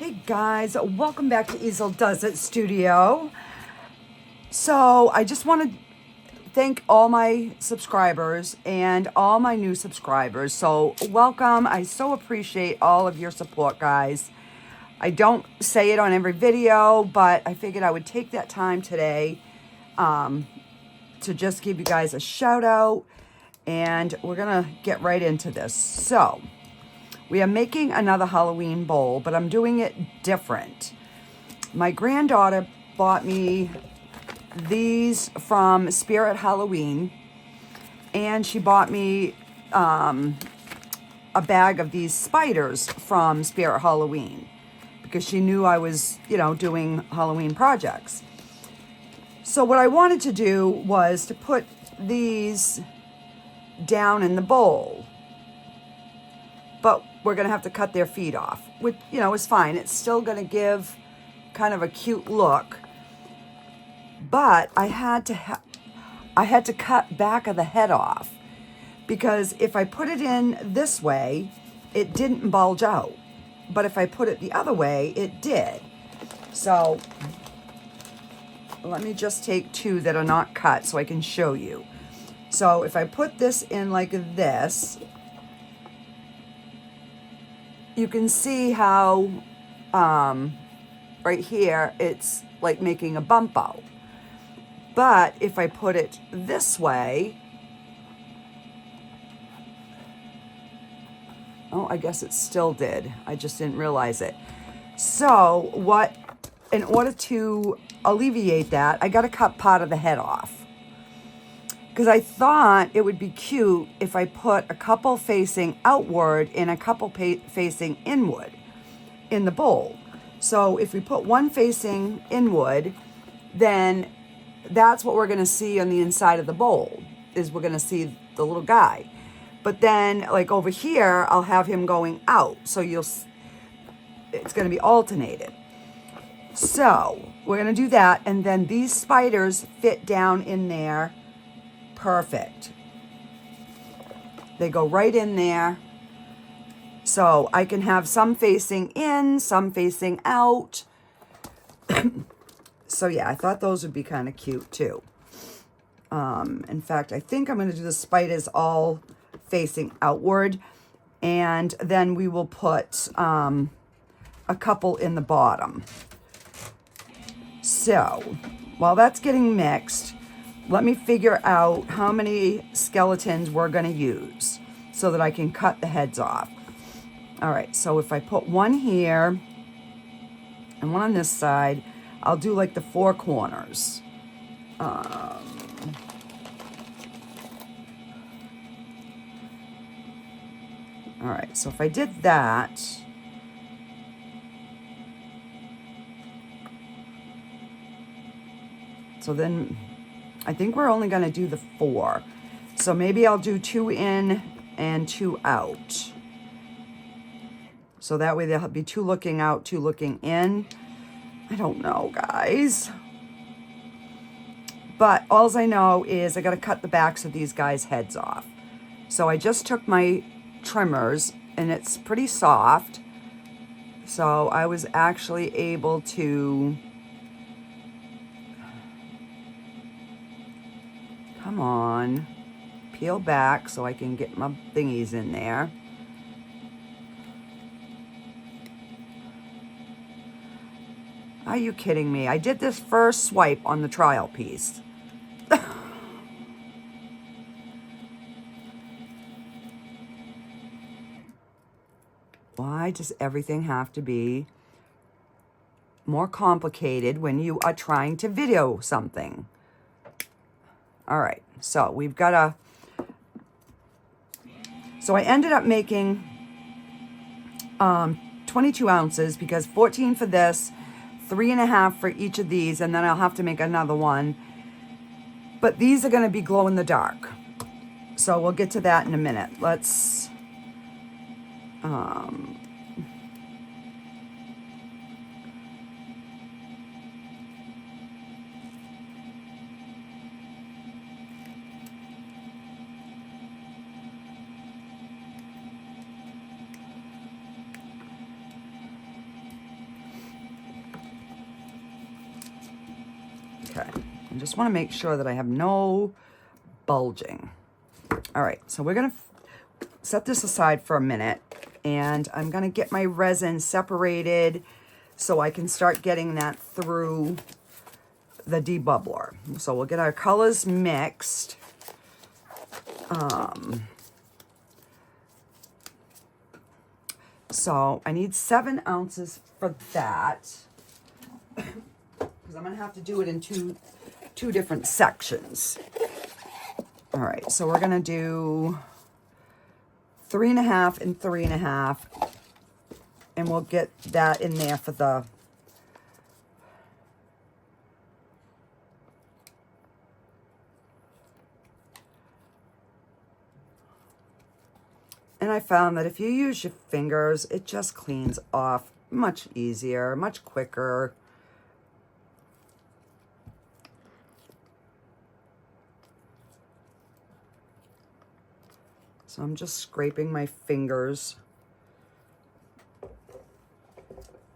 Hey guys, welcome back to Easeldoesitstudio. So I just want to thank all my subscribers and all my new subscribers. So welcome. I so appreciate all of your support, guys. I don't say it on every video, but I figured I would take that time today to just give you guys a shout out. And we're going to get right into this. So we are making another Halloween bowl, but I'm doing it different. My granddaughter bought me these from Spirit Halloween, and she bought me a bag of these spiders from Spirit Halloween because she knew I was, doing Halloween projects. So what I wanted to do was to put these down in the bowl, but we're going to have to cut their feet off, which, is fine. It's still going to give kind of a cute look. But I had to cut back of the head off because if I put it in this way, it didn't bulge out. But if I put it the other way, it did. So let me just take two that are not cut so I can show you. So if I put this in like this, you can see how right here it's like making a bump out. But if I put it this way, oh, I guess it still did. I just didn't realize it. So in order to alleviate that, I got to cut part of the head off. Because I thought it would be cute if I put a couple facing outward and a couple facing inward in the bowl. So if we put one facing inward, then that's what we're going to see on the inside of the bowl, is we're going to see the little guy. But then like over here, I'll have him going out. So it's going to be alternated. So we're going to do that. And then these spiders fit down in there. Perfect. They go right in there. So I can have some facing in, some facing out. So yeah, I thought those would be kind of cute too. In fact, I think I'm going to do the spiders all facing outward. And then we will put a couple in the bottom. So while that's getting mixed, let me figure out how many skeletons we're going to use so that I can cut the heads off. All right, so if I put one here and one on this side, I'll do like the four corners. All right, so if I did that, so then I think we're only going to do the four. So maybe I'll do two in and two out. So that way there'll be two looking out, two looking in. I don't know, guys. But all I know is I got to cut the backs of these guys' heads off. So I just took my trimmers, and it's pretty soft. So I was actually able to... Come on, peel back so I can get my thingies in there. Are you kidding me? I did this first swipe on the trial piece. Why does everything have to be more complicated when you are trying to video something? All right, so we've got so I ended up making 22 ounces because 14 for this, 3.5 for each of these, and then I'll have to make another one. But these are going to be glow in the dark. So we'll get to that in a minute. Let's... Okay, I just want to make sure that I have no bulging. All right, so we're gonna set this aside for a minute, and I'm gonna get my resin separated so I can start getting that through the debubbler. So we'll get our colors mixed. So I need 7 ounces for that, because I'm gonna have to do it in two different sections. All right, so we're gonna do 3.5 and 3.5, and we'll get that in there for the and I found that if you use your fingers, it just cleans off much easier, much quicker. So I'm just scraping my fingers.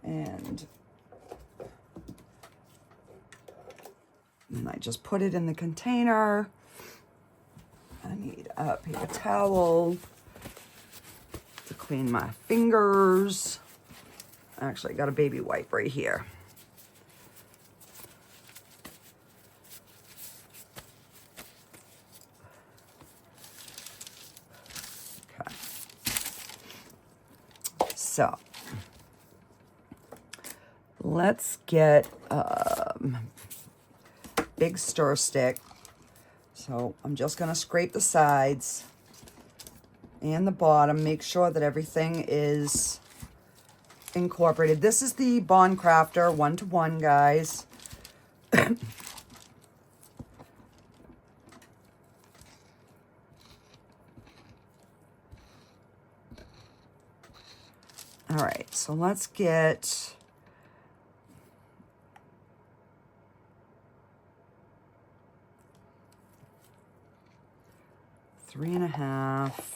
And I just put it in the container. I need a paper towel to clean my fingers. Actually, I got a baby wipe right here. Okay. So let's get big stir stick. So I'm just going to scrape the sides and the bottom, make sure that everything is incorporated. This is the Bond Craftor 1-to-1, guys. All right, so let's get three and a half.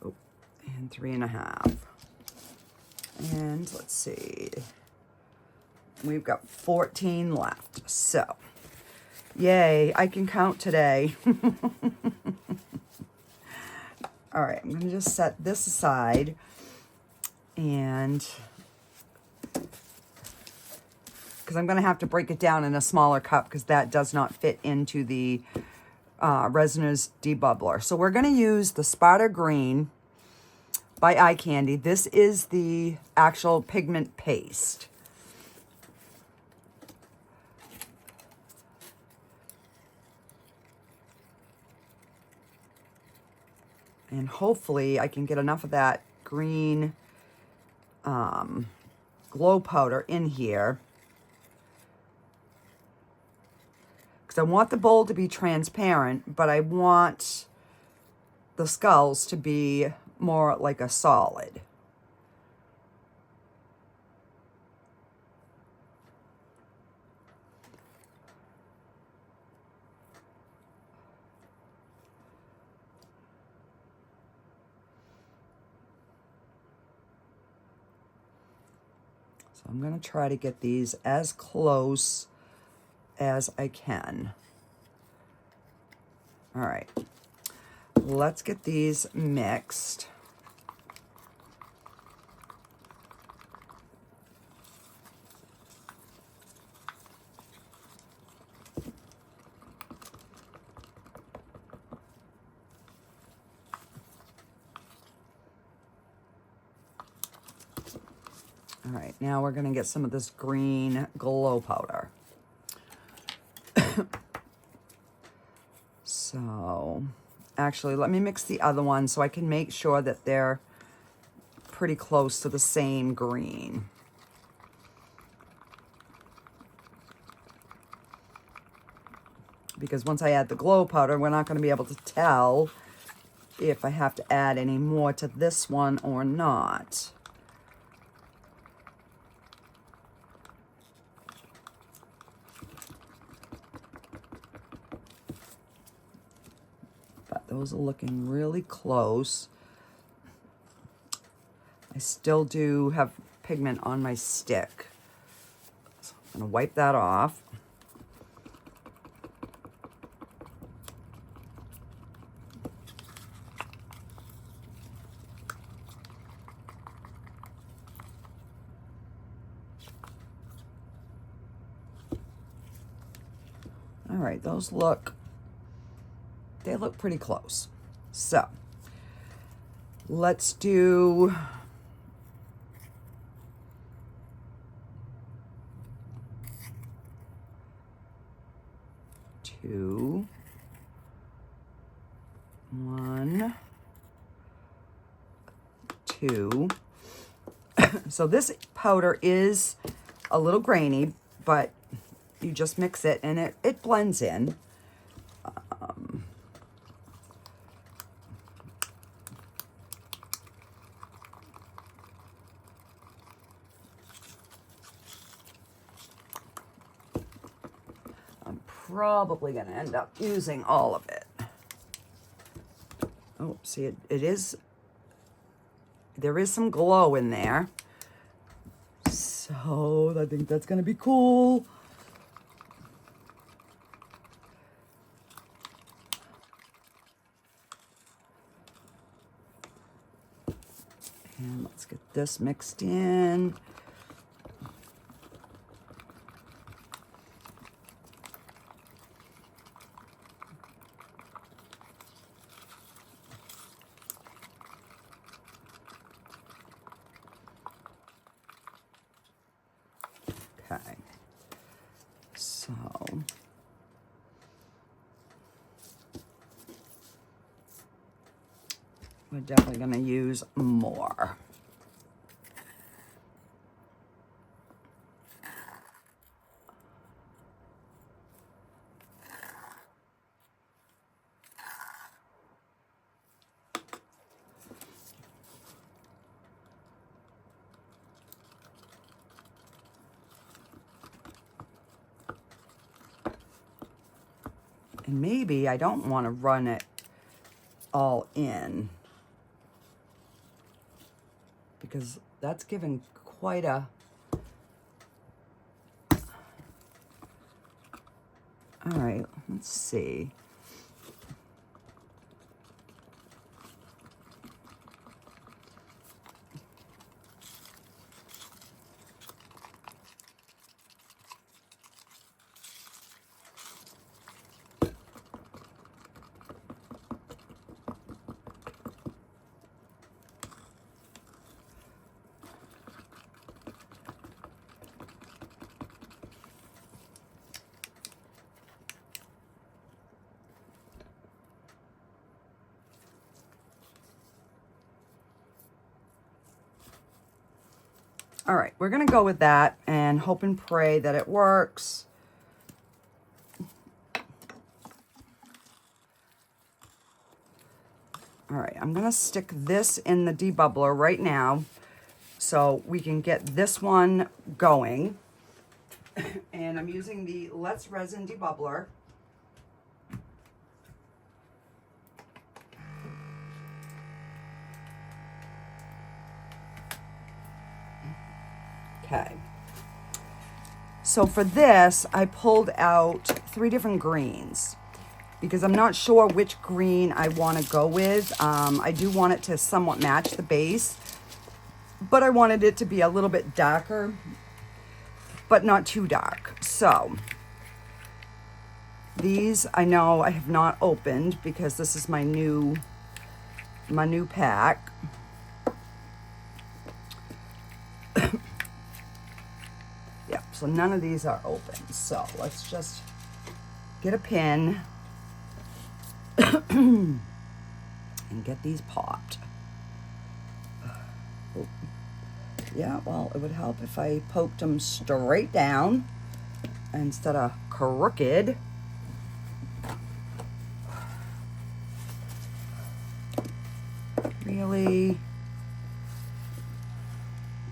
Oh, and 3.5. And let's see. We've got 14 left. So, yay, I can count today. All right, I'm going to just set this aside. And because I'm going to have to break it down in a smaller cup because that does not fit into the Resiners debubbler. So we're going to use the Sparta Green by Eye Candy. This is the actual pigment paste. And hopefully I can get enough of that green glow powder in here, because I want the bowl to be transparent, but I want the skulls to be more like a solid. I'm going to try to get these as close as I can. All right, let's get these mixed. All right, now we're going to get some of this green glow powder. So, actually, let me mix the other one so I can make sure that they're pretty close to the same green. Because once I add the glow powder, we're not going to be able to tell if I have to add any more to this one or not. But Those are looking really close. I still do have pigment on my stick. So I'm gonna wipe that off. All right, those look, they look pretty close. So let's do two, one, two. So this powder is a little grainy, but you just mix it and it blends in. I'm probably going to end up using all of it. Oh, see, there is some glow in there. So I think that's going to be cool. And let's get this mixed in. Okay. So we're definitely going to use more. And maybe I don't want to run it all in, because that's giving quite a... All right, let's see. All right, we're gonna go with that and hope and pray that it works. All right, I'm gonna stick this in the debubbler right now so we can get this one going. And I'm using the Let's Resin debubbler. Okay. So for this, I pulled out 3 different greens because I'm not sure which green I want to go with. I do want it to somewhat match the base, but I wanted it to be a little bit darker, but not too dark. So these I know I have not opened because this is my new pack. Yeah, so none of these are open. So let's just get a pin and get these popped. Oh. Yeah, well, it would help if I poked them straight down instead of crooked. Really?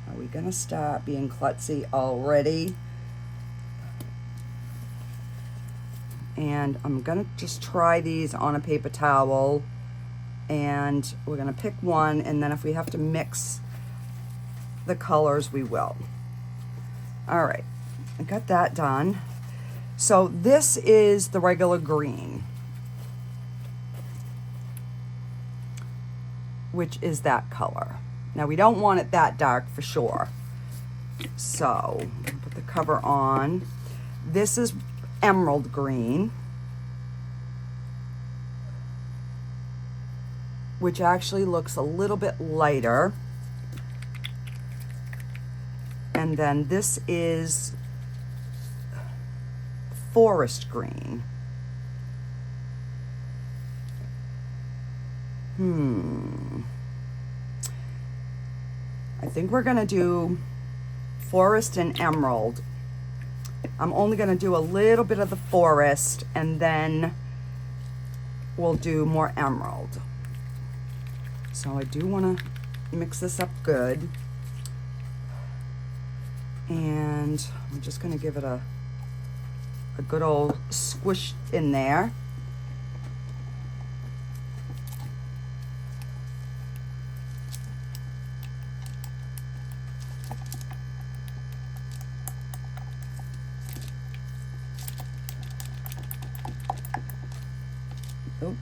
Are we gonna start being klutzy already? And I'm gonna just try these on a paper towel, and we're gonna pick one, and then if we have to mix the colors, we will. All right, I got that done. So this is the regular green, which is that color. Now we don't want it that dark for sure. So put the cover on. This is emerald green, which actually looks a little bit lighter. And then this is forest green. I think we're gonna do forest and emerald. I'm only gonna do a little bit of the forest, and then we'll do more emerald. So I do wanna mix this up good. And I'm just gonna give it a good old squish in there. Oh.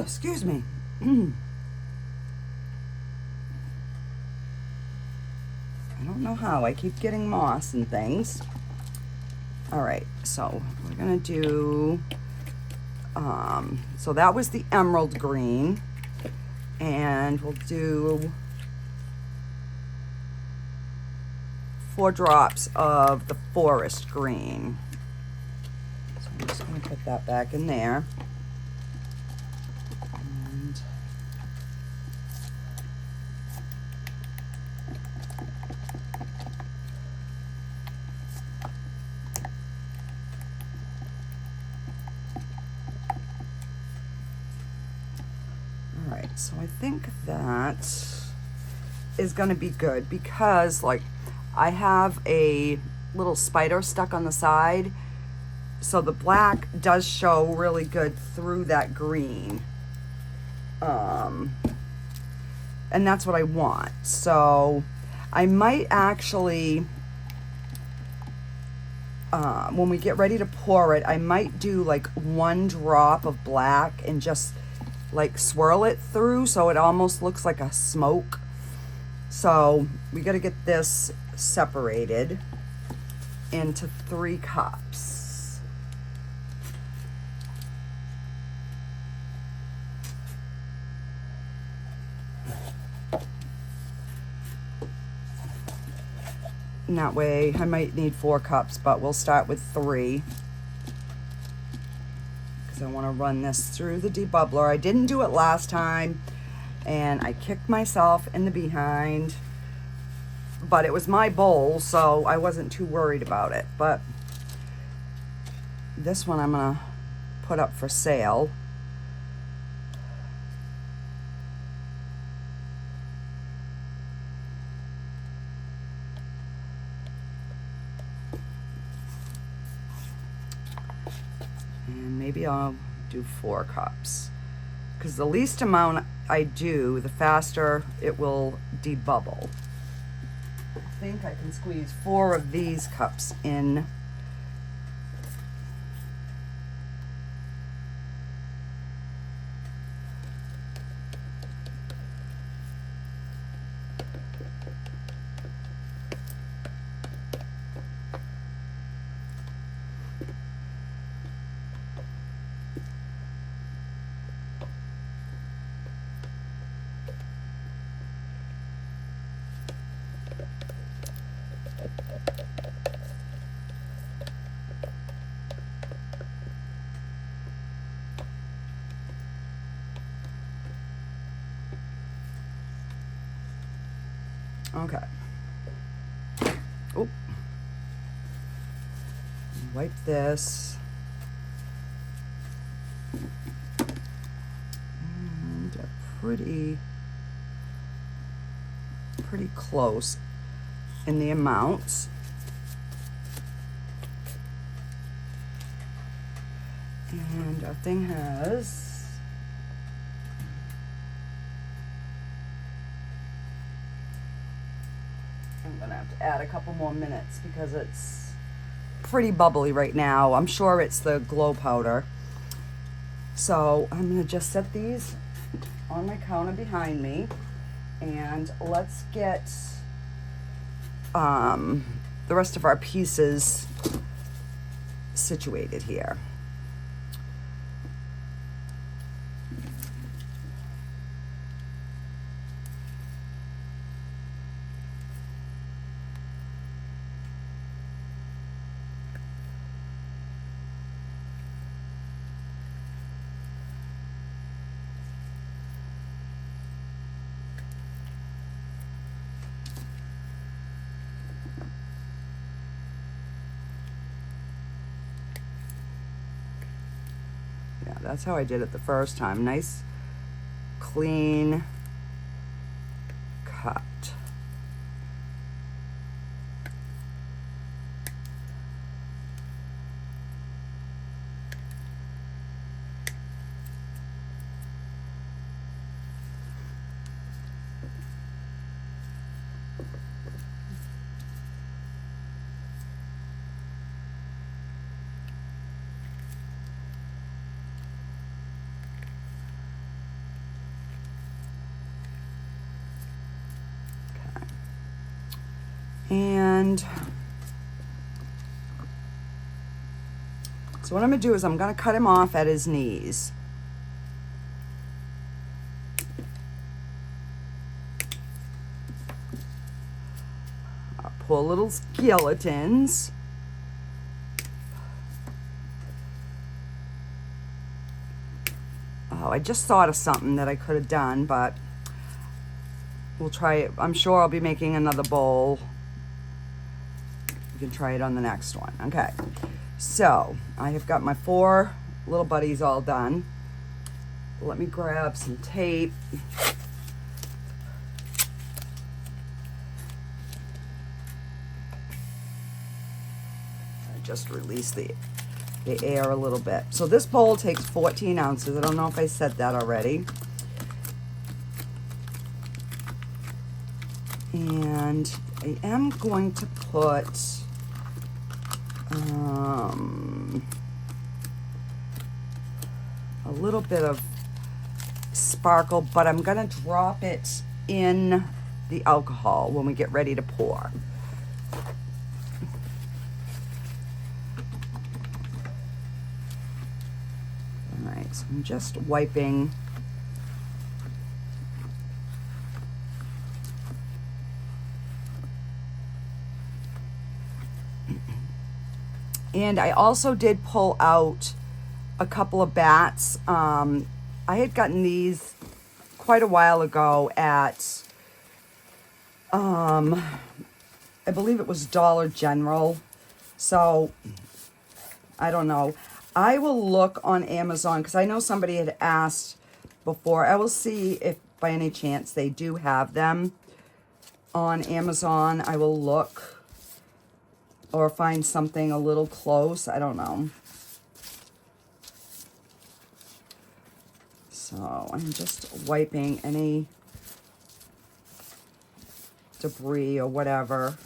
Excuse me. I don't know how. I keep getting moss and things. All right, so we're gonna do, so that was the emerald green, and we'll do 4 drops of the forest green. So I'm just gonna put that back in there. So I think that is going to be good, because like I have a little spider stuck on the side, so the black does show really good through that green, and that's what I want. So I might actually, when we get ready to pour it, I might do like 1 drop of black and just like swirl it through so it almost looks like a smoke. So we got to get this separated into 3 cups. And that way I might need 4 cups, but we'll start with 3. I want to run this through the debubbler. I didn't do it last time, and I kicked myself in the behind, but it was my bowl, so I wasn't too worried about it. But this one I'm gonna put up for sale. Maybe I'll do 4 cups, because the least amount I do, the faster it will debubble. I think I can squeeze 4 of these cups in. Okay. Oh. Wipe this. And pretty close in the amounts. And our thing has, I'm gonna have to add a couple more minutes because it's pretty bubbly right now. I'm sure it's the glow powder. So I'm gonna just set these on my counter behind me, and let's get the rest of our pieces situated here. That's how I did it the first time. Nice, clean cut. And so what I'm gonna do is I'm gonna cut him off at his knees. I'll pull little skeletons. Oh, I just thought of something that I could have done, but we'll try it. I'm sure I'll be making another bowl. You can try it on the next one. Okay, so I have got my 4 little buddies all done. Let me grab some tape. I just released the air a little bit. So this bowl takes 14 ounces. I don't know if I said that already. And I am going to put a little bit of sparkle, but I'm gonna drop it in the alcohol when we get ready to pour. All right, so I'm just wiping and I also did pull out a couple of bats. I had gotten these quite a while ago at, I believe it was Dollar General. So, I don't know. I will look on Amazon because I know somebody had asked before. I will see if by any chance they do have them on Amazon. I will look or find something a little close. I don't know. So I'm just wiping any debris or whatever.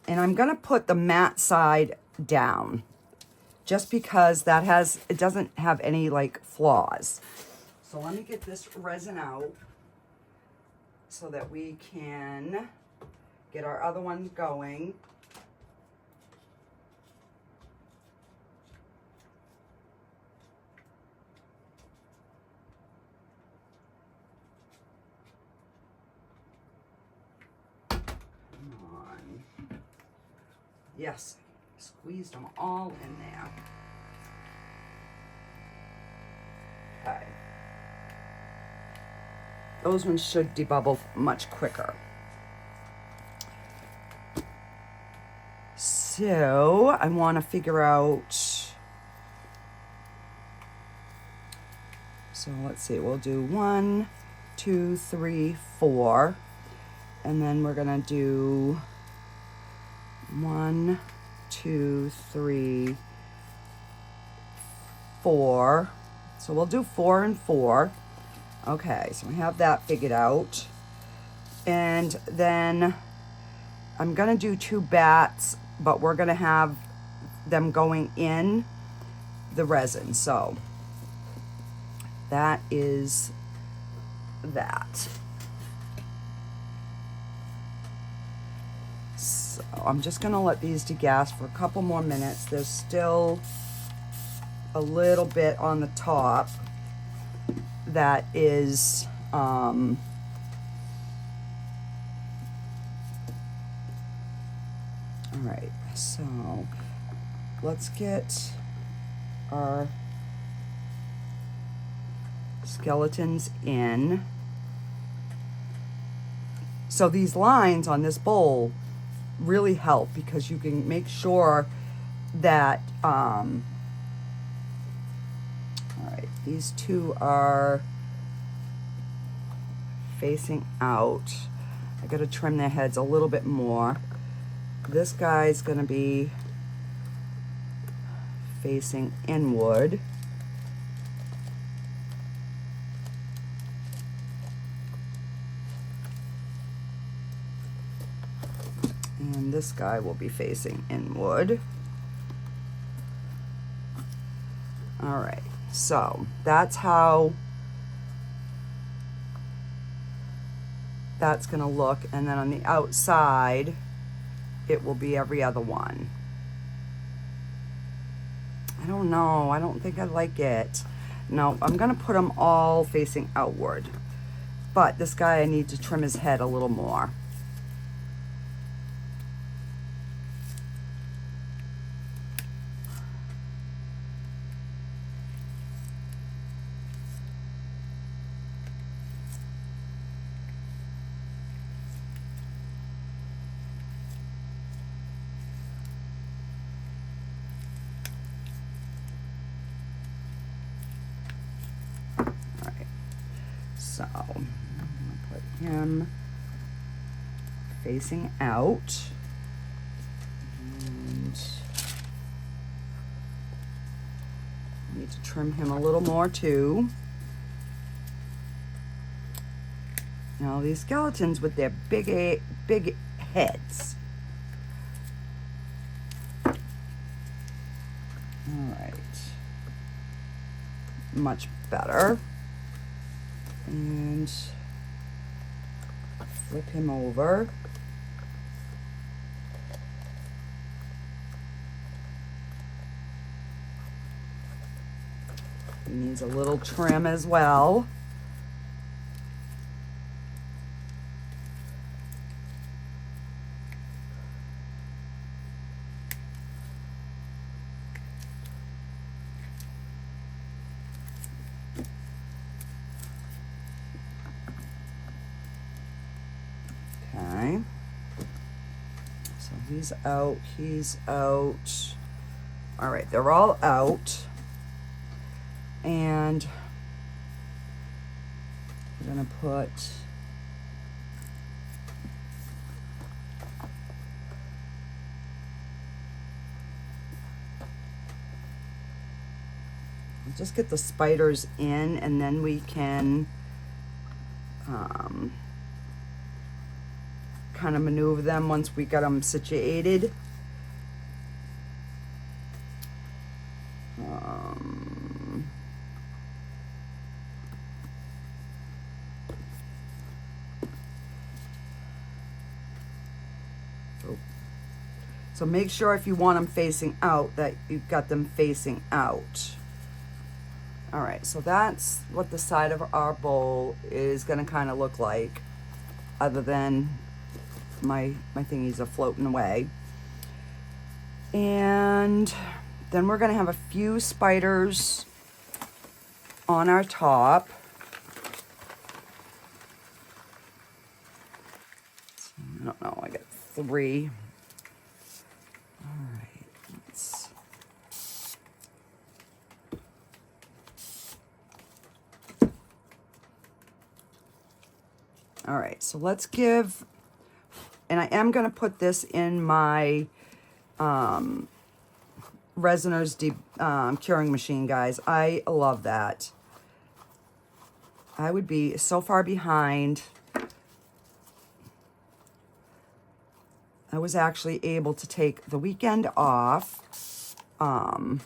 And I'm gonna put the matte side down just because it doesn't have any like flaws. So let me get this resin out so that we can get our other ones going. Yes, squeezed them all in there. Okay. Those ones should debubble much quicker. So I want to figure out, so let's see, we'll do 1, 2, 3, 4, and then we're gonna do 1, 2, 3, 4. So we'll do 4 and 4. Okay, so we have that figured out. And then I'm gonna do 2 bats, but we're gonna have them going in the resin. So that is that. So I'm just gonna let these degas for a couple more minutes. There's still a little bit on the top that is all right, so let's get our skeletons in. So these lines on this bowl really help because you can make sure that all right, these 2 are facing out. I gotta trim their heads a little bit more. This guy's gonna be facing inward. And this guy will be facing inward. All right, so that's how that's gonna look. And then on the outside, it will be every other one. I don't know, I don't think I like it. No, I'm gonna put them all facing outward. But this guy, I need to trim his head a little more. So I'm gonna put him facing out, and I need to trim him a little more too. Now these skeletons with their big heads. All right, much better. And flip him over. He needs a little trim as well. Okay, so he's out, he's out. All right, they're all out. And I'm gonna put just get the spiders in, and then we can kind of maneuver them once we got them situated. So make sure if you want them facing out that you've got them facing out. All right, so that's what the side of our bowl is gonna kind of look like, other than my thingies are floating away. And then we're gonna have a few spiders on our top. I don't know, I got 3. All right, let's... All right, so let's give, and I am going to put this in my Resiners curing machine, guys. I love that. I would be so far behind. I was actually able to take the weekend off. All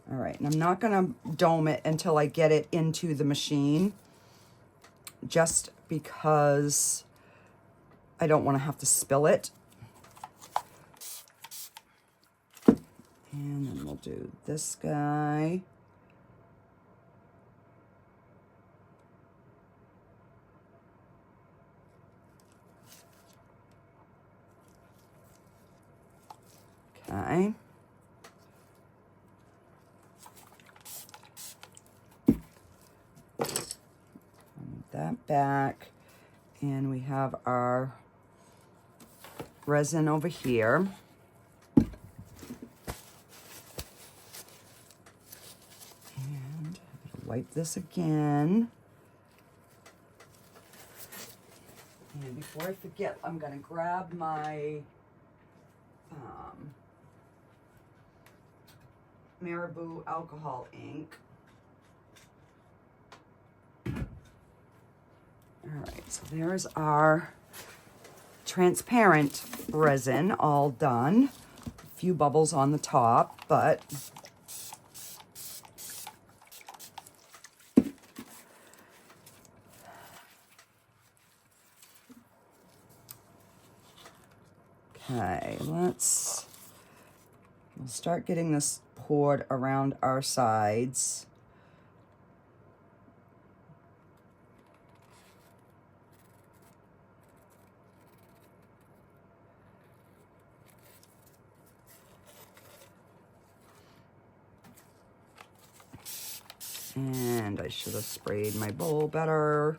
right, and I'm not gonna dome it until I get it into the machine, just because I don't want to have to spill it. And then we'll do this guy. Okay. Move that back. And we have our resin over here. And wipe this again. And before I forget, I'm going to grab my Marabou alcohol ink. All right, so there's our transparent resin all done. A few bubbles on the top, but okay, we'll start getting this poured around our sides. And I should have sprayed my bowl better.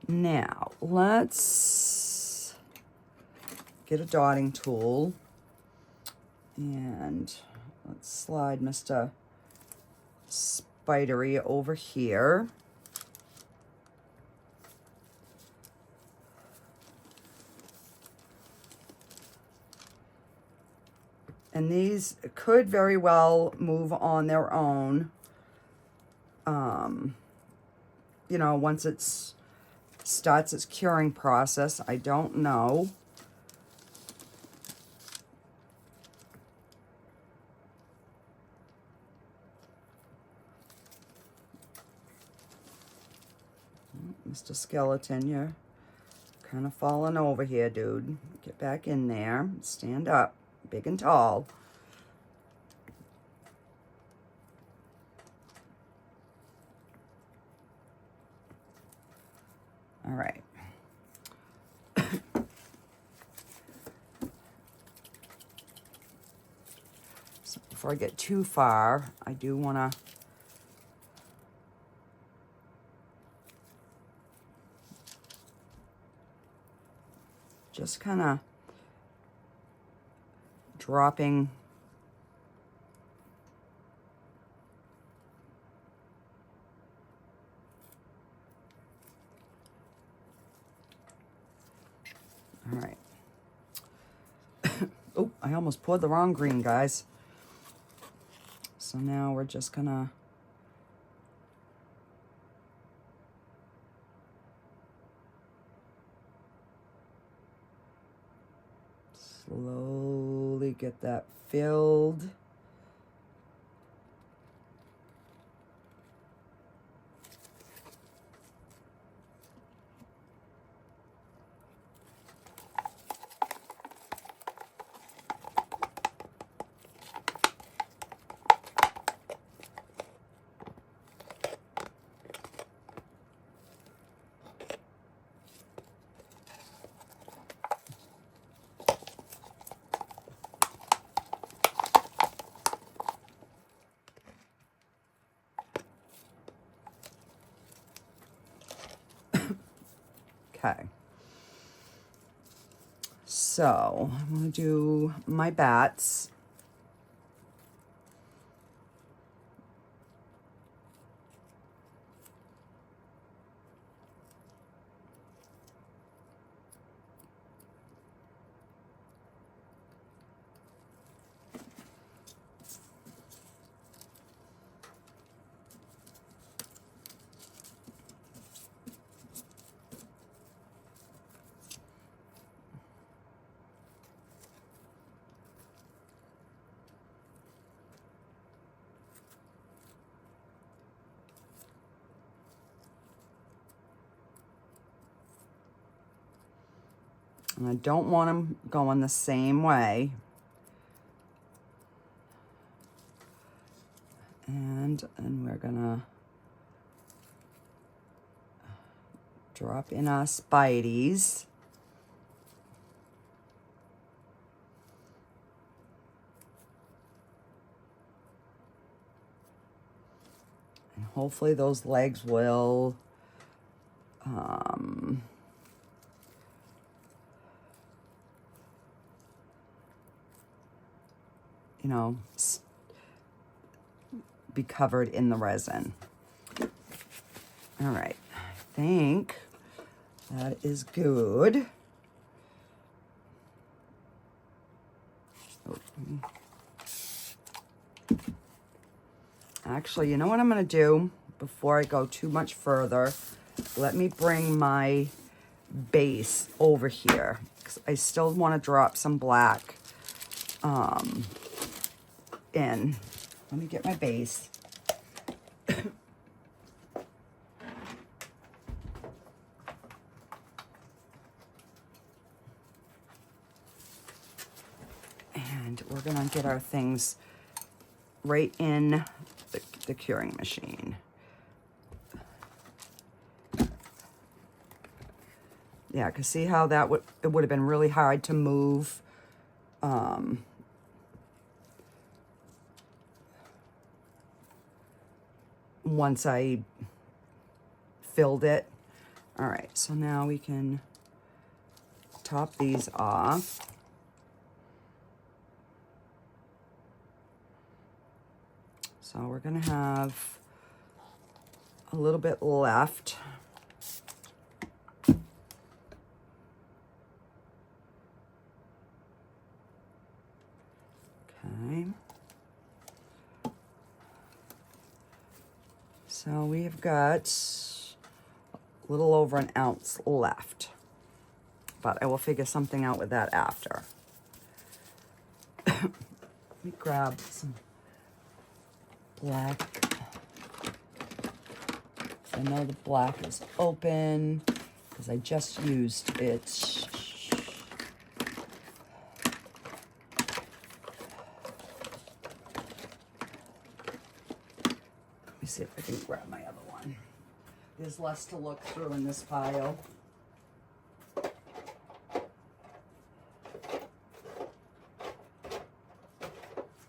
Now, let's get a dotting tool and let's slide Mr. Spidery over here. And these could very well move on their own, you know, once it's starts its curing process. I don't know. Mr. Skeleton, you're kind of falling over here, dude. Get back in there. Stand up, big and tall. All right. So before I get too far, I do want to just kind of dropping all right. Oh, I almost poured the wrong green, guys. So now we're just gonna slowly get that filled. Okay, so I'm going to do my bats. And I don't want them going the same way. And we're gonna drop in our Spideys. And hopefully those legs will you know, be covered in the resin. All right, I think that is good. Actually, you know what I'm going to do before I go too much further? Let me bring my base over here, because I still want to drop some black in. Let me get my base. And we're going to get our things right in the curing machine. Yeah, because see how that it would have been really hard to move. Once I filled it. All right, so now we can top these off. So we're gonna have a little bit left. Okay. So we've got a little over an ounce left, but I will figure something out with that after. Let me grab some black. I know the black is open because I just used it. Let me see if I can grab my other one. There's less to look through in this pile.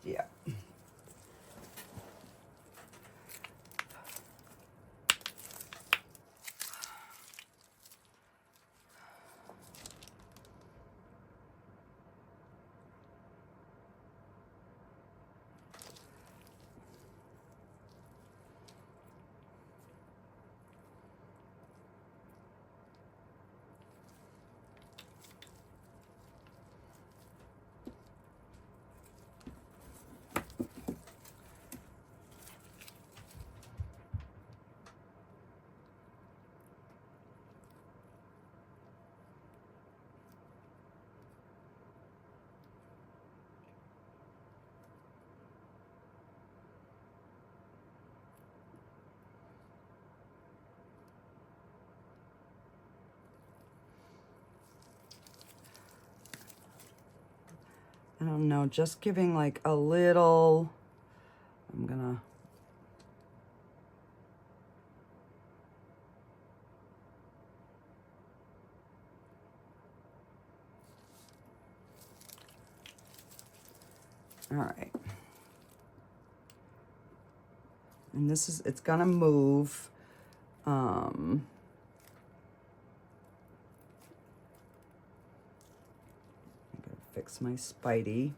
Yeah. I don't know, just giving like a little, I'm gonna, all right. And this is, it's gonna move. I'm gonna fix my Spidey.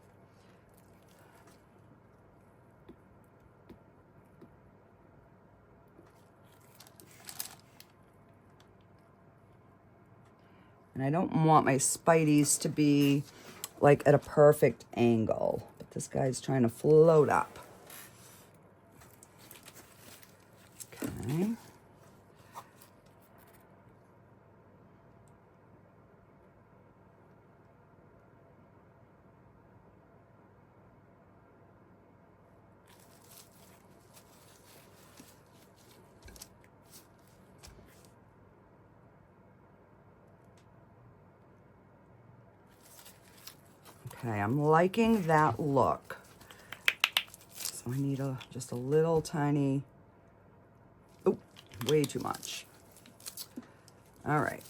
And I don't want my Spideys to be like at a perfect angle, but this guy's trying to float up. Okay. Okay, I'm liking that look. So I need just a little tiny, oh, way too much. All right.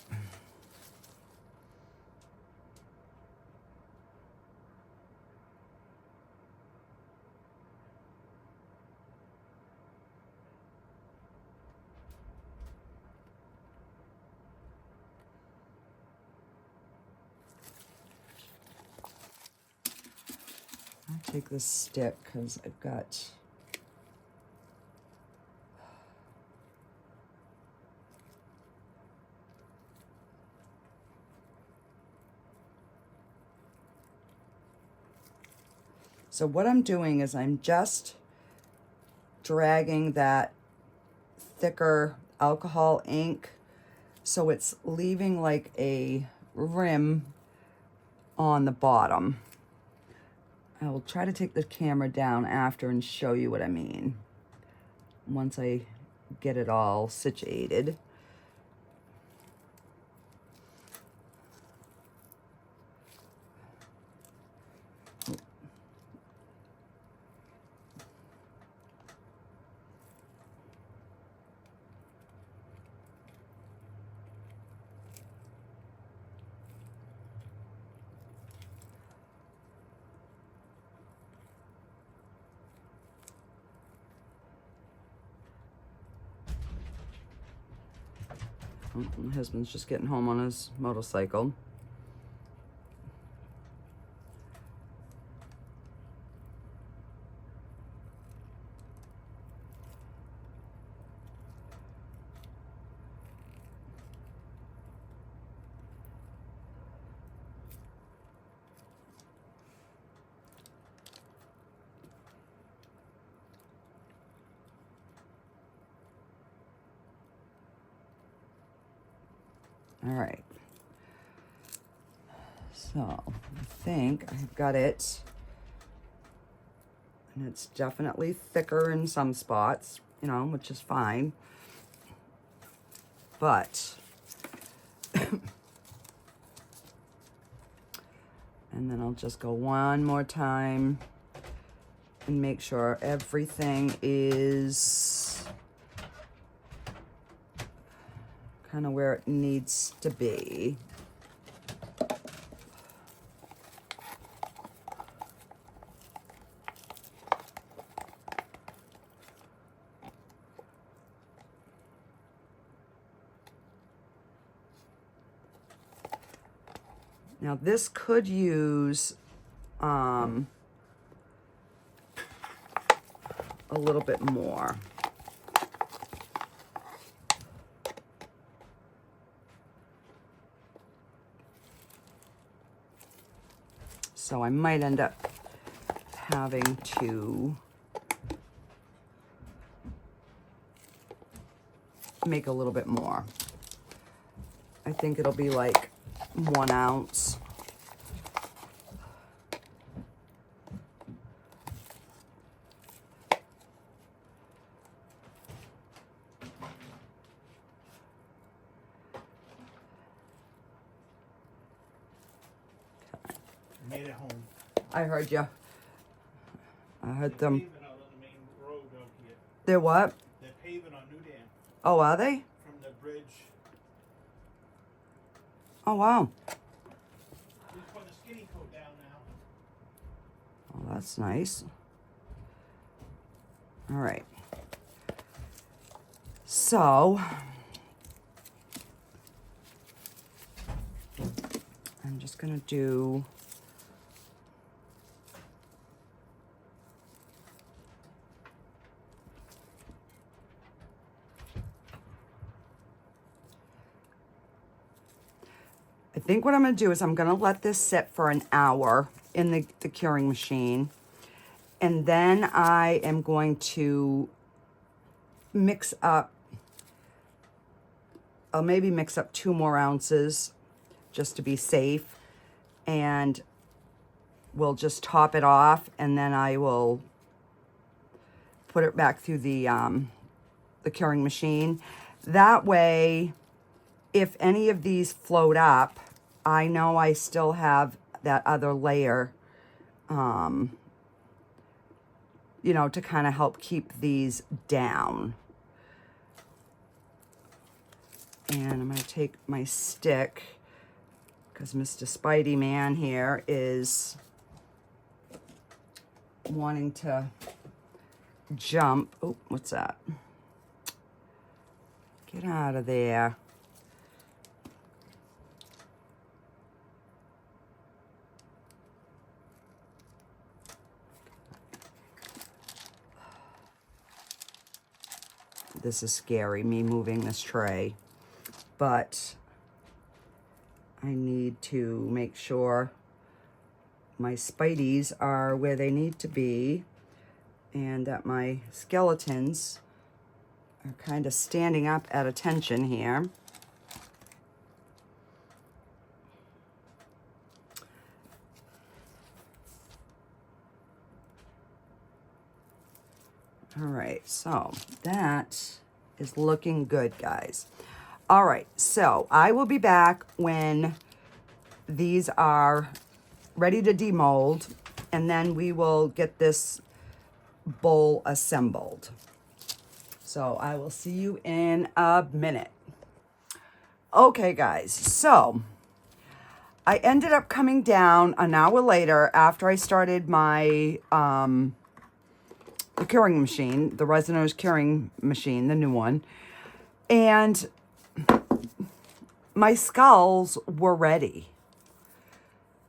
I'll take this stick because I've got, so what I'm doing is I'm just dragging that thicker alcohol ink so it's leaving like a rim on the bottom. I will try to take the camera down after and show you what I mean once I get it all situated. My husband's just getting home on his motorcycle. All right. So I think I've got it. And it's definitely thicker in some spots, you know, which is fine. But, and then I'll just go one more time and make sure everything is kind of where it needs to be. Now this could use a little bit more. So I might end up having to make a little bit more. I think it'll be like 1 ounce. Made it home. I heard you. I heard them. Paving out on the main road out here. They're what? They're paving on New Dam Oh, are they? from the bridge. Oh, wow. We put the skinny coat down now. Oh, that's nice. All right. So, I'm just going to do... I think what I'm going to do is I'm going to let this sit for an hour in the curing machine. And then I am going to mix up, I'll maybe mix up 2 more ounces just to be safe. And we'll just top it off, and then I will put it back through the curing machine. That way, if any of these float up, I know I still have that other layer, you know, to kind of help keep these down. And I'm going to take my stick, because Mr. Spidey Man here is wanting to jump. Oh, what's that? Get out of there. This is scary, me moving this tray, but I need to make sure my Spideys are where they need to be and that my skeletons are kind of standing up at attention here. All right, so that is looking good, guys. All right, so I will be back when these are ready to demold, and then we will get this bowl assembled. So I will see you in a minute. Okay, guys, so I ended up coming down an hour later after I started my the curing machine, the Resiners curing machine, the new one, and my skulls were ready.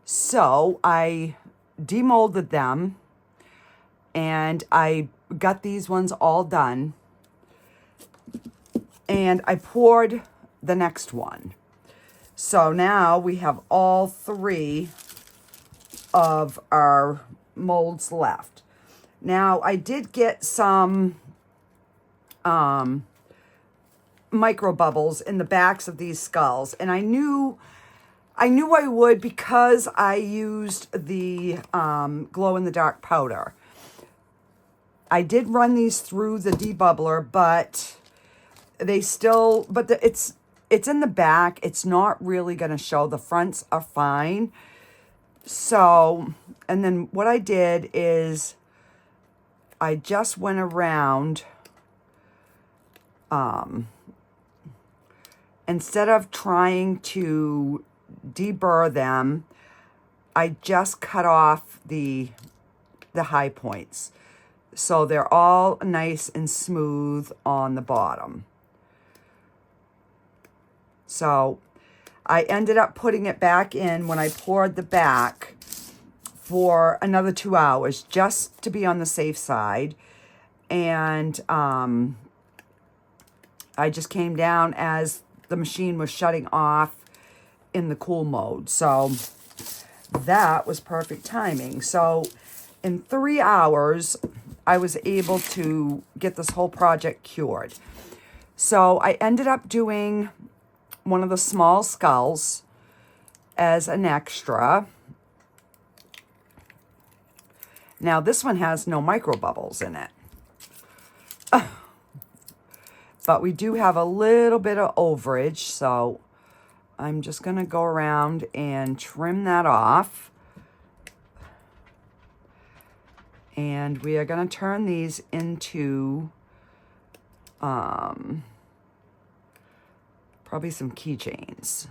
So I demolded them, and I got these ones all done, and I poured the next one. So now we have all 3 of our molds left. Now, I did get some micro bubbles in the backs of these skulls, and I knew I would because I used the glow-in-the-dark powder. I did run these through the debubbler, but they still, it's in the back. It's not really going to show. The fronts are fine. So, and then what I did is I just went around, instead of trying to deburr them, I just cut off the high points. So they're all nice and smooth on the bottom. So I ended up putting it back in when I poured the back for another 2 hours just to be on the safe side. And I just came down as the machine was shutting off in the cool mode. So that was perfect timing. So in 3 hours, I was able to get this whole project cured. So I ended up doing one of the small skulls as an extra. Now, this one has no micro bubbles in it. But we do have a little bit of overage, so I'm just going to go around and trim that off. And we are going to turn these into probably some keychains.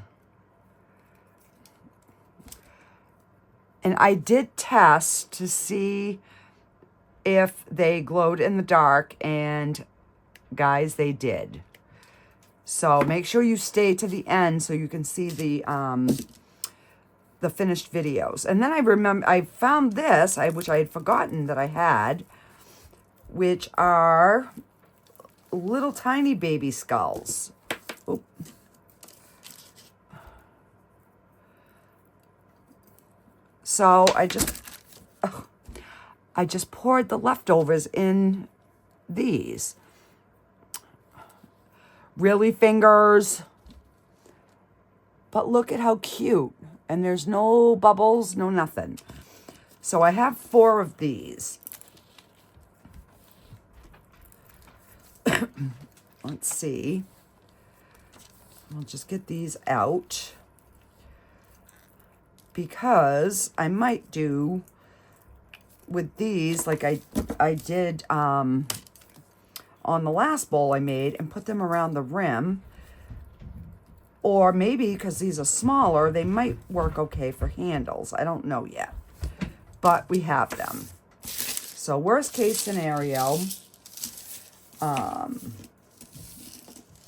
And I did test to see if they glowed in the dark, and guys, they did. So make sure you stay to the end so you can see the finished videos. And then I found this, which I had forgotten that I had, which are little tiny baby skulls. Oop. So I just poured the leftovers in these. Really fingers. But look at how cute. And there's no bubbles, no nothing. So I have 4 of these. Let's see. I'll just get these out. Because I might do with these like I did on the last bowl I made, and put them around the rim. Or maybe because these are smaller, they might work okay for handles. I don't know yet. But we have them. So worst case scenario,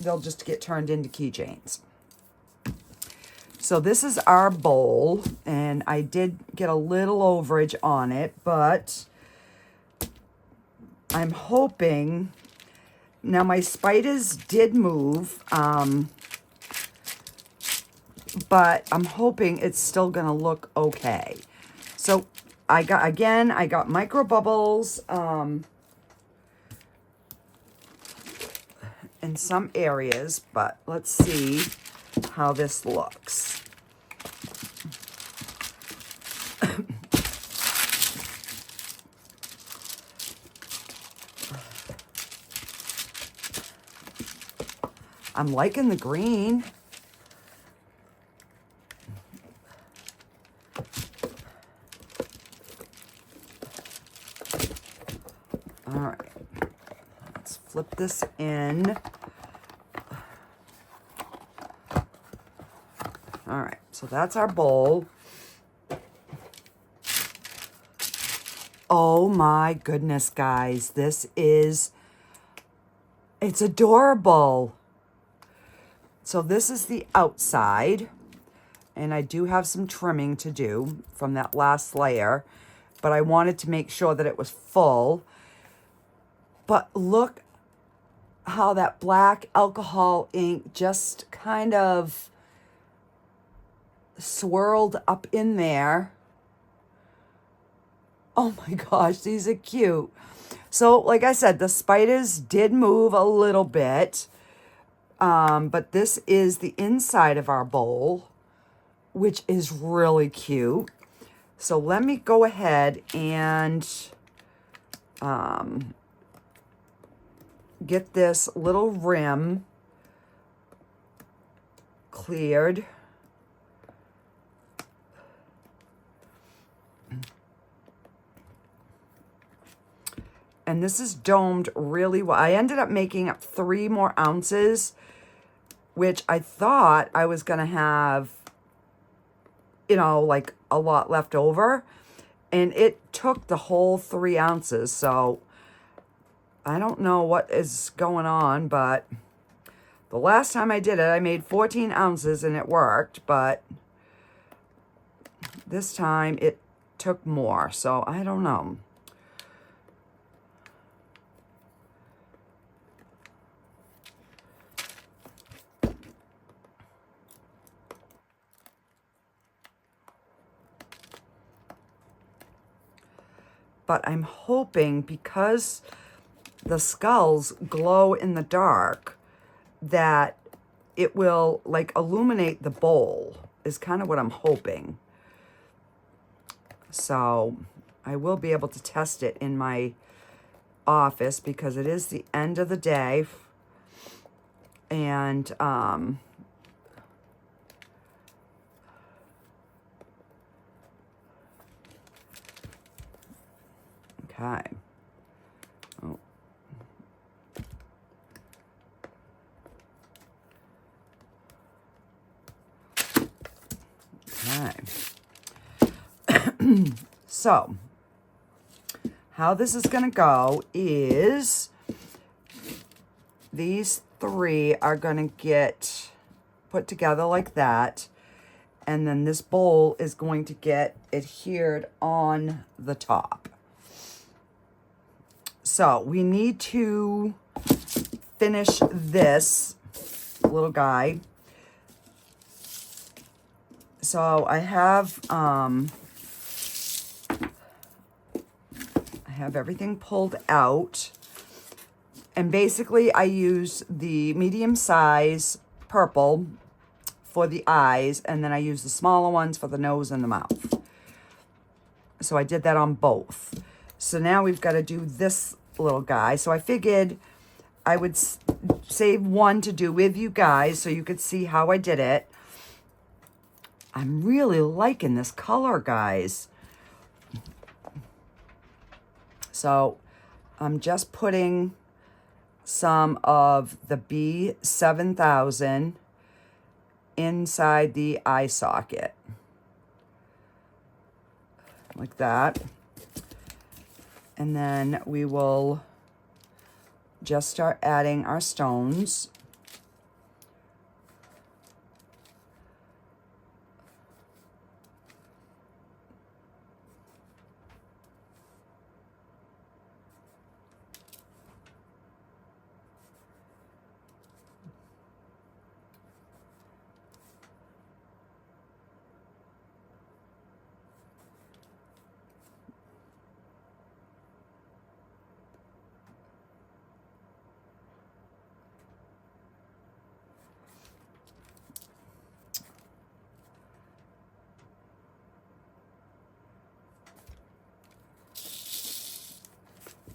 they'll just get turned into keychains. So this is our bowl, and I did get a little overage on it, but I'm hoping, now my spiders did move, but I'm hoping it's still gonna look okay. So I got micro bubbles in some areas, but let's see how this looks. I'm liking the green. All right, let's flip this in. All right, so that's our bowl. Oh my goodness, guys, it's adorable. So this is the outside, and I do have some trimming to do from that last layer, but I wanted to make sure that it was full. But look how that black alcohol ink just kind of swirled up in there. Oh my gosh, these are cute. So like I said, the spiders did move a little bit. But this is the inside of our bowl, which is really cute. So let me go ahead and get this little rim cleared. And this is domed really well. I ended up making up 3 more ounces, which I thought I was going to have, you know, like a lot left over. And it took the whole 3 ounces. So I don't know what is going on, but the last time I did it, I made 14 ounces and it worked. But this time it took more. So I don't know. But I'm hoping, because the skulls glow in the dark, that it will like illuminate the bowl, is kind of what I'm hoping. So I will be able to test it in my office because it is the end of the day. And Okay. Oh. Okay. So, how this is going to go is these three are going to get put together like that. And then this bowl is going to get adhered on the top. So we need to finish this little guy. So I have everything pulled out. And basically I use the medium size purple for the eyes, and then I use the smaller ones for the nose and the mouth. So I did that on both. So now we've got to do this little guy. So I figured I would save one to do with you guys so you could see how I did it. I'm really liking this color, guys. So I'm just putting some of the B7000 inside the eye socket, like that. And then we will just start adding our stones.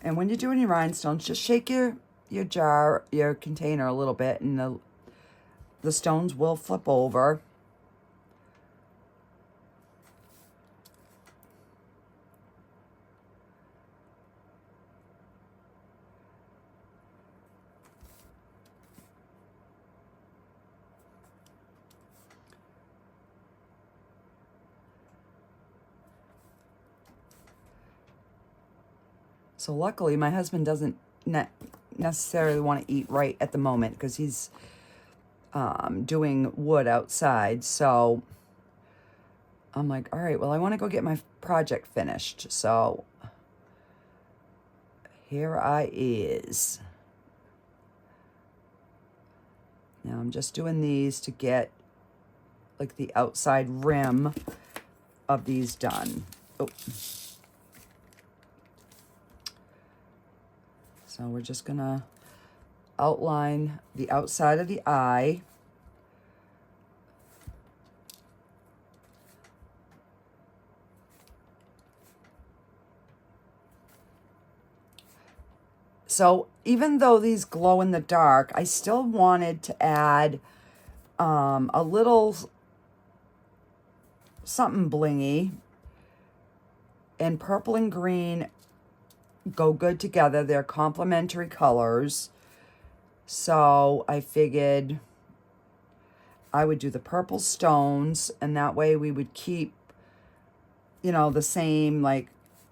And when you're doing your rhinestones, just shake your jar, your container a little bit, and the stones will flip over. So luckily, my husband doesn't necessarily want to eat right at the moment because he's doing wood outside. So I'm like, all right, well, I want to go get my project finished. So here I is. Now I'm just doing these to get like the outside rim of these done. Oh. So we're just gonna outline the outside of the eye. So even though these glow in the dark, I still wanted to add a little something blingy, and purple and green go good together. They're complementary colors. So I figured I would do the purple stones, and that way we would keep, you know, the same like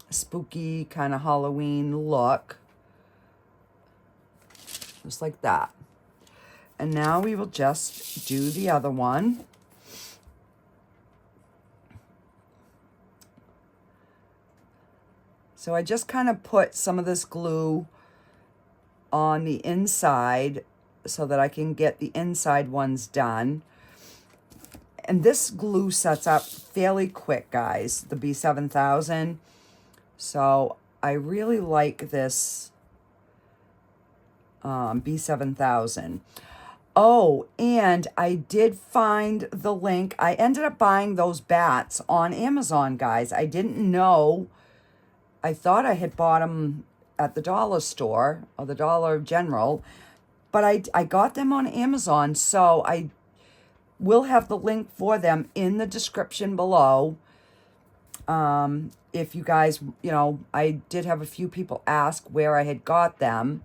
spooky kind of Halloween look. Just like that. And now we will just do the other one. So I just kind of put some of this glue on the inside so that I can get the inside ones done. And this glue sets up fairly quick, guys, the B7000. So I really like this B7000. Oh, and I did find the link. I ended up buying those bats on Amazon, guys. I didn't know. I thought I had bought them at the dollar store or the Dollar General, but I got them on Amazon, so I will have the link for them in the description below. If you guys, you know, I did have a few people ask where I had got them.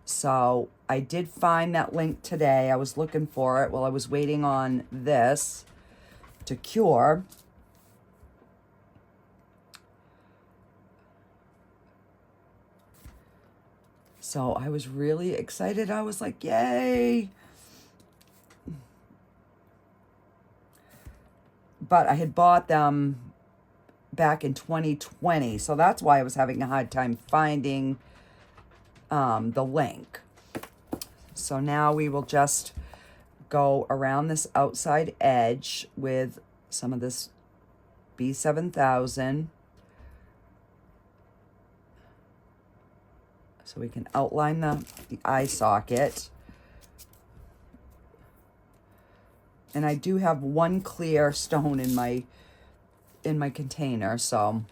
So I did find that link today. I was looking for it while I was waiting on this to cure. So I was really excited. I was like, yay. But I had bought them back in 2020. So that's why I was having a hard time finding the link. So now we will just go around this outside edge with some of this B7000. So we can outline the eye socket. And I do have one clear stone in my container, so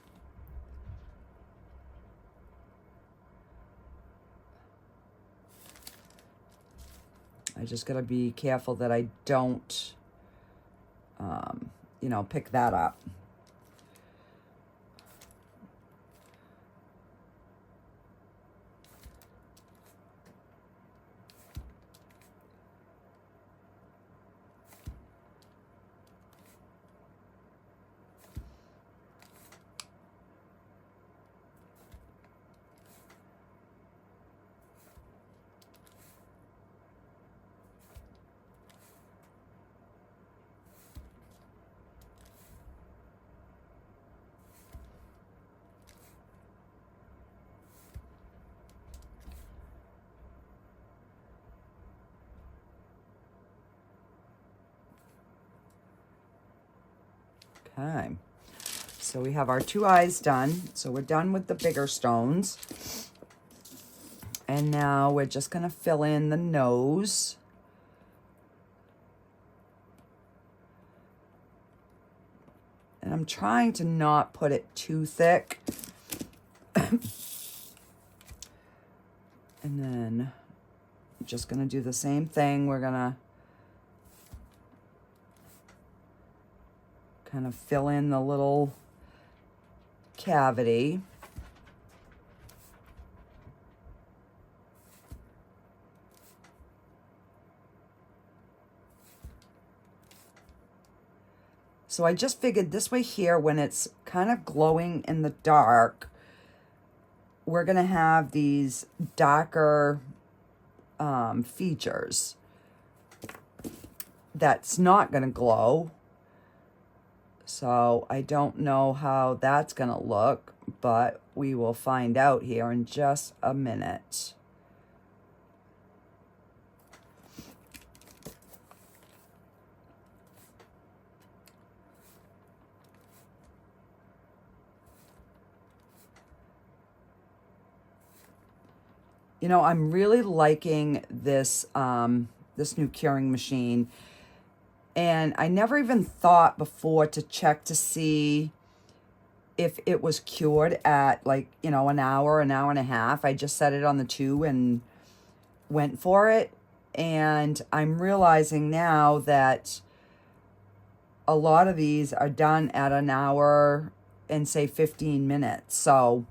I just gotta be careful that I don't, you know, pick that up. Okay, so we have our two eyes done. So we're done with the bigger stones. And now we're just gonna fill in the nose. And I'm trying to not put it too thick. And then I'm just gonna do the same thing. We're gonna kind of fill in the little cavity. So I just figured this way here, when it's kind of glowing in the dark, we're gonna have these darker features that's not gonna glow. So I don't know how that's gonna look, but we will find out here in just a minute. You know, I'm really liking this, this new curing machine. And I never even thought before to check to see if it was cured at, like, you know, an hour and a half. I just set it on the 2 and went for it. And I'm realizing now that a lot of these are done at an hour and say 15 minutes. So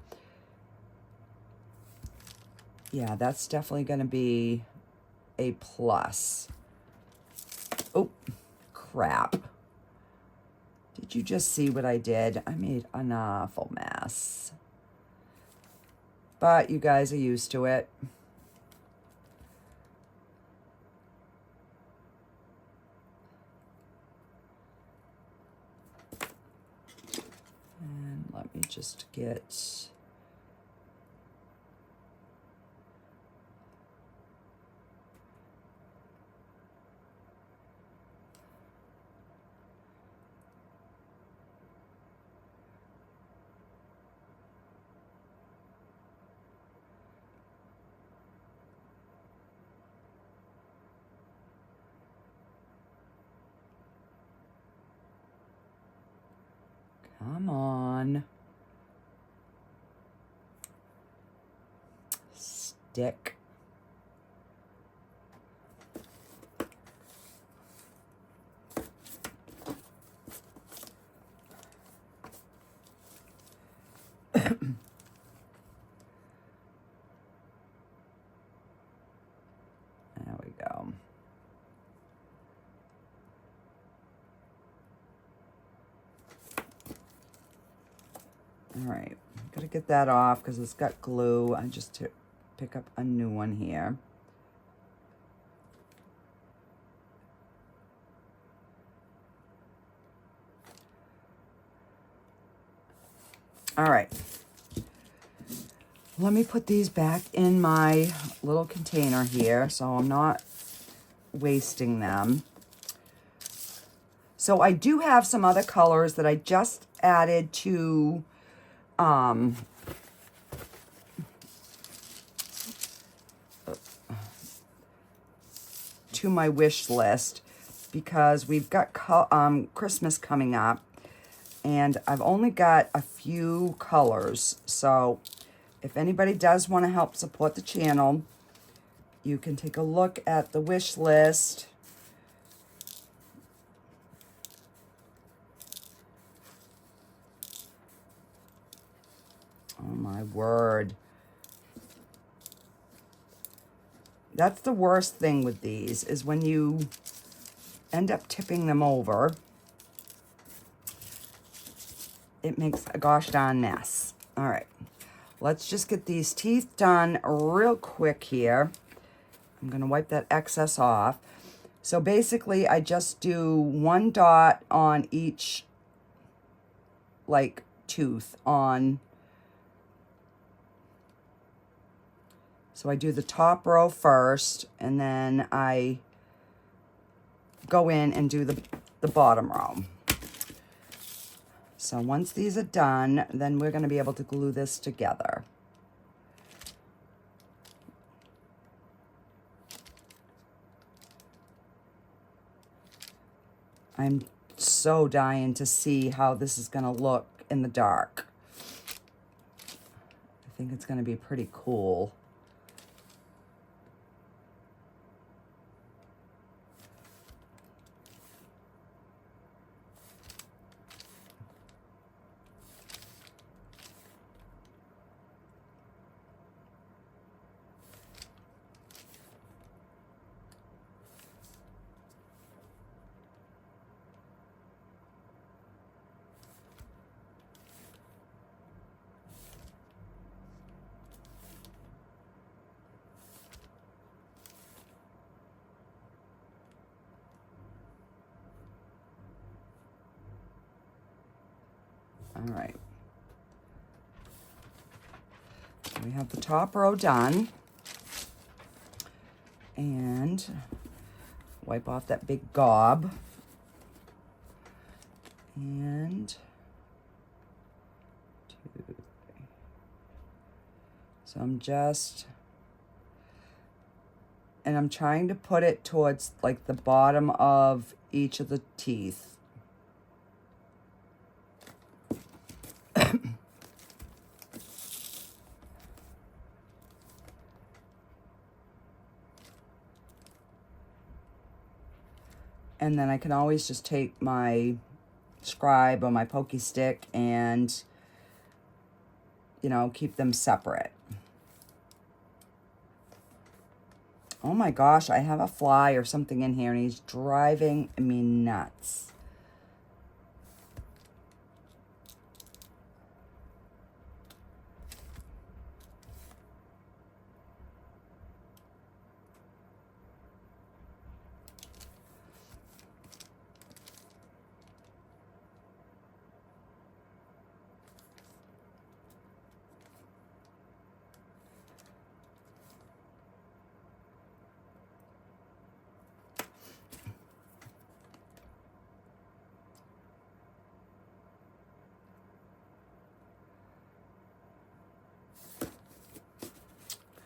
yeah, that's definitely going to be a plus. Oh, crap. Did you just see what I did? I made an awful mess. But you guys are used to it. And let me just get... Come on. Stick. All right, gotta get that off because it's got glue. I just pick up a new one here. All right, let me put these back in my little container here so I'm not wasting them. So I do have some other colors that I just added to my wish list because we've got Christmas coming up, and I've only got a few colors. So if anybody does want to help support the channel, you can take a look at the wish list. Oh my word. That's the worst thing with these, is when you end up tipping them over, it makes a gosh darn mess. All right, let's just get these teeth done real quick here. I'm gonna wipe that excess off. So basically I just do one dot on each like tooth on. So I do the top row first, and then I go in and do the bottom row. So once these are done, then we're gonna be able to glue this together. I'm so dying to see how this is gonna look in the dark. I think it's gonna be pretty cool. All right. So we have the top row done. And wipe off that big gob. And 2, 3. So I'm trying to put it towards like the bottom of each of the teeth. And then I can always just take my scribe or my pokey stick and, you know, keep them separate. Oh my gosh, I have a fly or something in here and he's driving me nuts.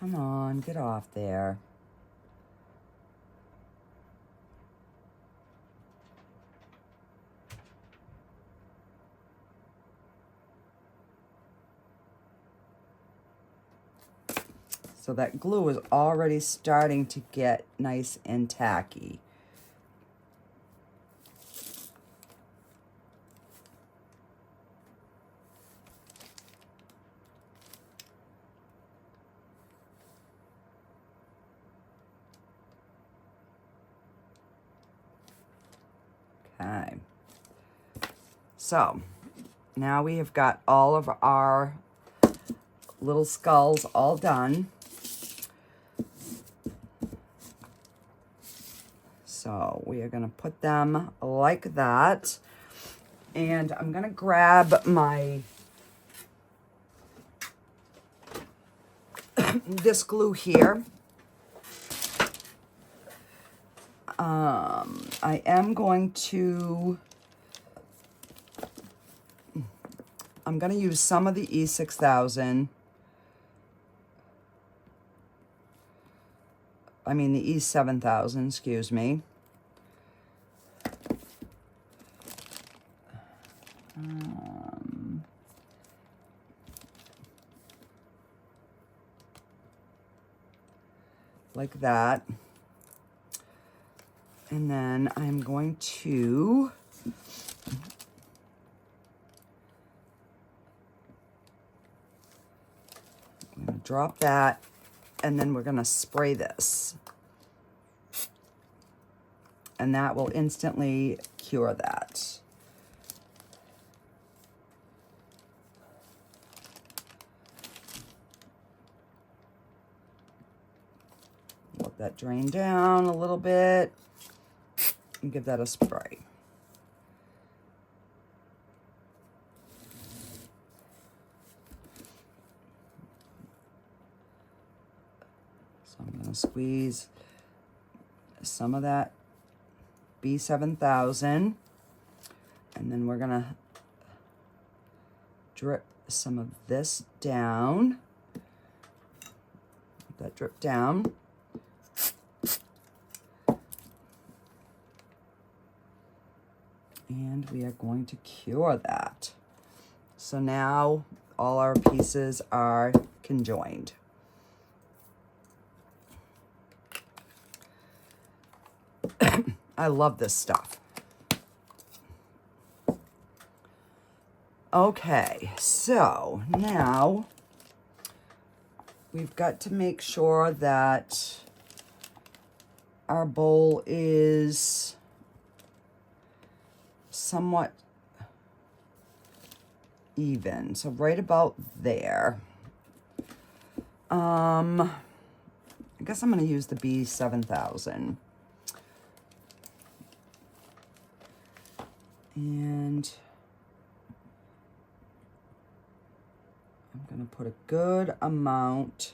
Come on, get off there. So that glue is already starting to get nice and tacky. Okay. So Now we have got all of our little skulls all done. So we are going to put them like that. And I'm going to grab my this glue here. I am going to, I'm going to use some of the E6000. I mean the E7000, excuse me. Like that. And then I'm going to drop that, and then we're going to spray this. And that will instantly cure that. Let that drain down a little bit and give that a spray. So I'm going to squeeze some of that B7000, and then we're going to drip some of this down. Let that drip down. And we are going to cure that. So now all our pieces are conjoined. I love this stuff. Okay, so now we've got to make sure that our bowl is somewhat even, so right about there. I guess I'm going to use the B7000, and I'm going to put a good amount.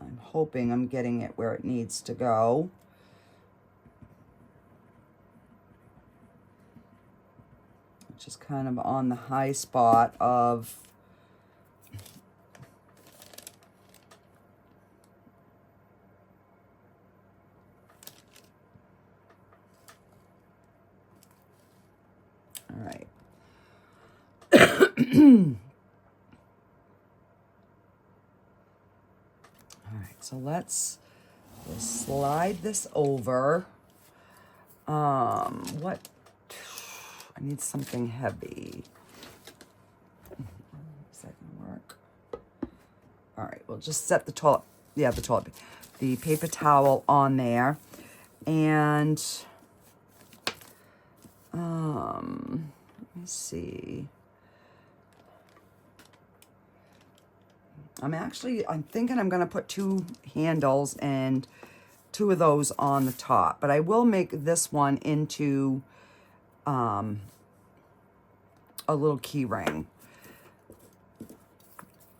I'm hoping I'm getting it where it needs to go. Just kind of on the high spot of all right. All right, so let's slide this over. What? I need something heavy. Is that gonna work? All right, we'll just set the the paper towel on there, and let me see. I'm thinking I'm gonna put 2 handles and 2 of those on the top, but I will make this one into a little key ring.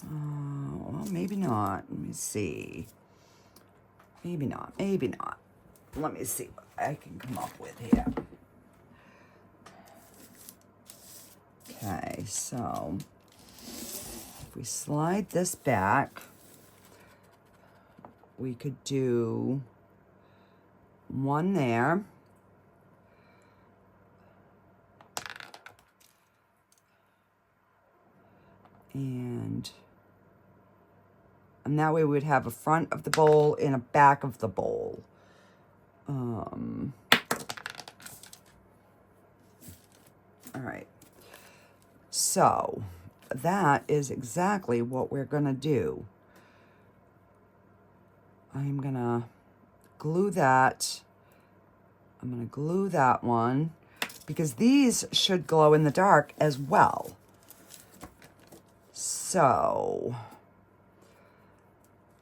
Well, maybe not. Let me see. Maybe not. Maybe not. Let me see what I can come up with here. Okay, so if we slide this back, we could do one there. And that way we'd have a front of the bowl and a back of the bowl. All right. So that is exactly what we're going to do. I'm going to glue that. I'm going to glue that one. because these should glow in the dark as well. So,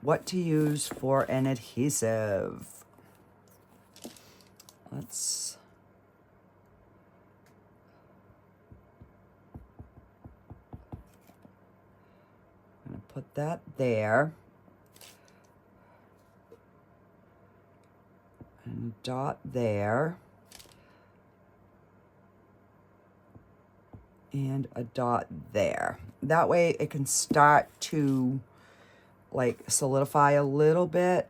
what to use for an adhesive? Let's I'm gonna put that there. And a dot there. And a dot there. That way it can start to like solidify a little bit.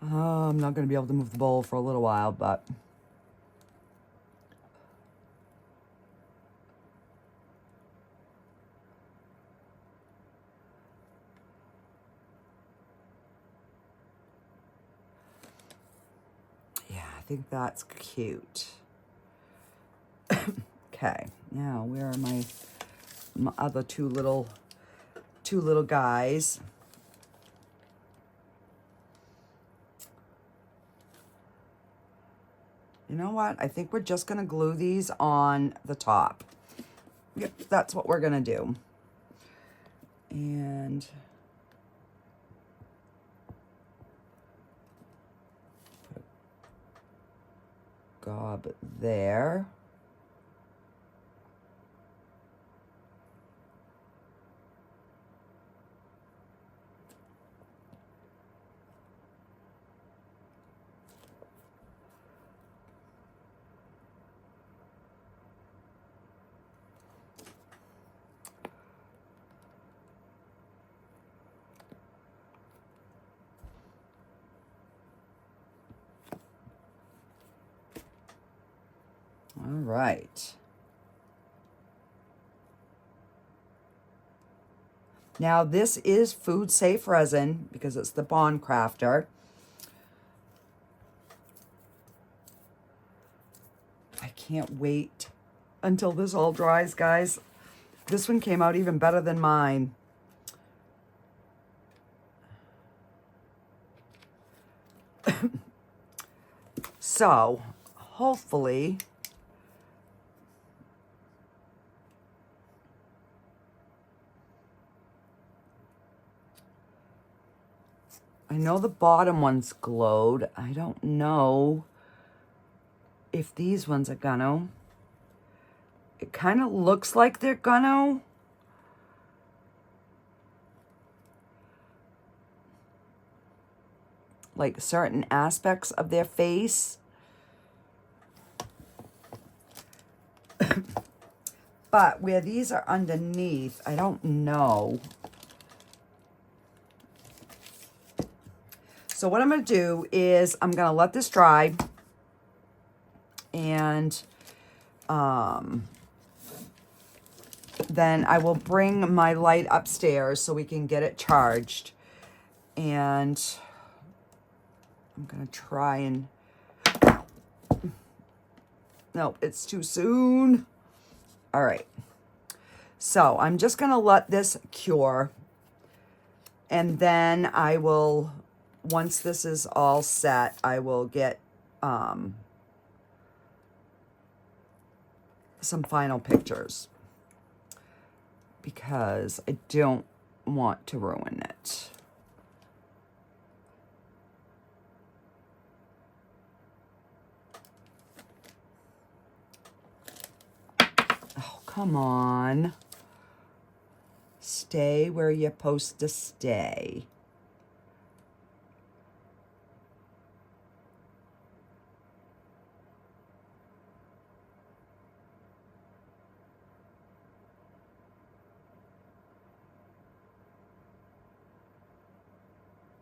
I'm not going to be able to move the bowl for a little while, but yeah, I think that's cute. Okay, now where are my other two little guys? You know what? I think we're just going to glue these on the top. Yep, that's what we're going to do. And put a gob there. All right. Now this is food safe resin because it's the Bond Craftor. I can't wait until this all dries, guys. This one came out even better than mine. So, hopefully, I know the bottom one's glowed. I don't know if these ones are gonna. It kind of looks like they're gonna. Like certain aspects of their face. But where these are underneath, I don't know. So what I'm going to do is I'm going to let this dry. And then I will bring my light upstairs so we can get it charged. And I'm going to try and... Nope, it's too soon. All right. So I'm just going to let this cure. And then I will, once this is all set, I will get some final pictures. Because I don't want to ruin it. Come on. Stay where you're supposed to stay.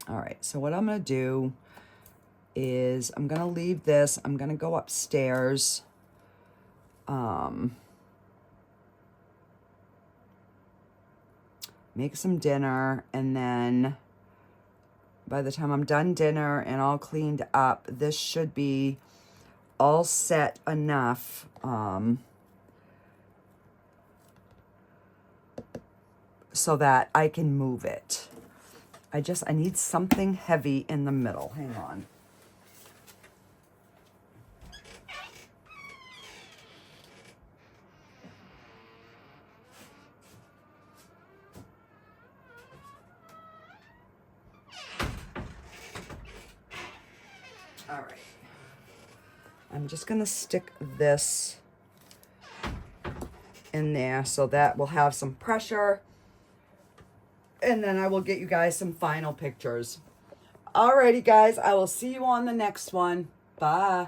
All right, so what I'm going to do is I'm going to leave this. I'm going to go upstairs. make some dinner, and then by the time I'm done dinner and all cleaned up, this should be all set enough. So that I can move it. I need something heavy in the middle. Hang on. All right. I'm just going to stick this in there so that will have some pressure. And then I will get you guys some final pictures. Alrighty, guys. I will see you on the next one. Bye.